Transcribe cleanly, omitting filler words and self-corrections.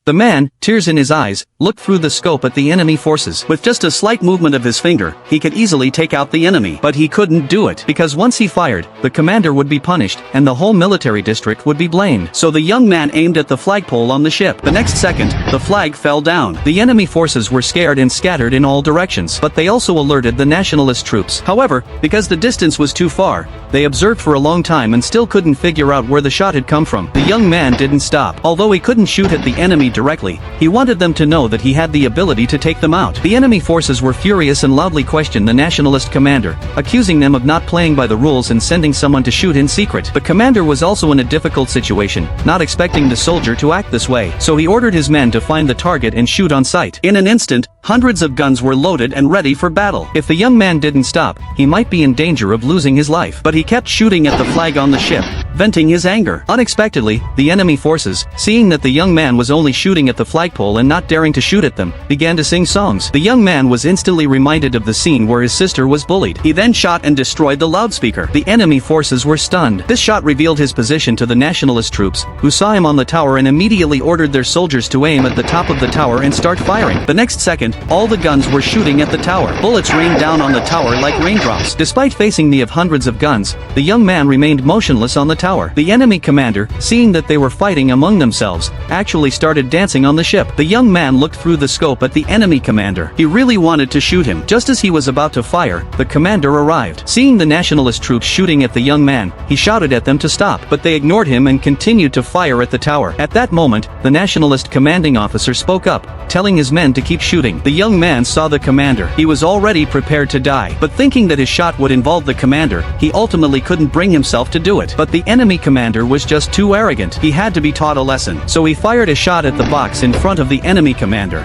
The man, tears in his eyes, looked through the scope at the enemy forces. With just a slight movement of his finger, he could easily take out the enemy. But he couldn't do it, because once he fired, the commander would be punished, and the whole military district would be blamed. So the young man aimed at the flagpole on the ship. The next second, the flag fell down. The enemy forces were scared and scattered in all directions, but they also alerted the nationalist troops. However, because the distance was too far, they observed for a long time and still couldn't figure out where the shot had come from. The young man didn't stop. Although he couldn't shoot at the enemy directly, he wanted them to know that he had the ability to take them out. The enemy forces were furious and loudly questioned the nationalist commander, accusing them of not playing by the rules and sending someone to shoot in secret. The commander was also in a difficult situation, not expecting the soldier to act this way, so he ordered his men to find the target and shoot on sight. In an instant, hundreds of guns were loaded and ready for battle. If the young man didn't stop, he might be in danger of losing his life. But he kept shooting at the flag on the ship, venting his anger. Unexpectedly, the enemy forces, seeing that the young man was only shooting at the flagpole and not daring to shoot at them, began to sing songs. The young man was instantly reminded of the scene where his sister was bullied. He then shot and destroyed the loudspeaker. The enemy forces were stunned. This shot revealed his position to the nationalist troops, who saw him on the tower and immediately ordered their soldiers to aim at the top of the tower and start firing. The next second, all the guns were shooting at the tower. Bullets rained down on the tower like raindrops. Despite facing the of hundreds of guns, the young man remained motionless on the tower. The enemy commander, seeing that they were fighting among themselves, actually started dancing on the ship. The young man looked through the scope at the enemy commander. He really wanted to shoot him. Just as he was about to fire, the commander arrived. Seeing the nationalist troops shooting at the young man, he shouted at them to stop, but they ignored him and continued to fire at the tower. At that moment, the nationalist commanding officer spoke up, telling his men to keep shooting. The young man saw the commander. He was already prepared to die, but thinking that his shot would involve the commander, he ultimately couldn't bring himself to do it. But the enemy commander was just too arrogant. He had to be taught a lesson. So he fired a shot at the box in front of the enemy commander.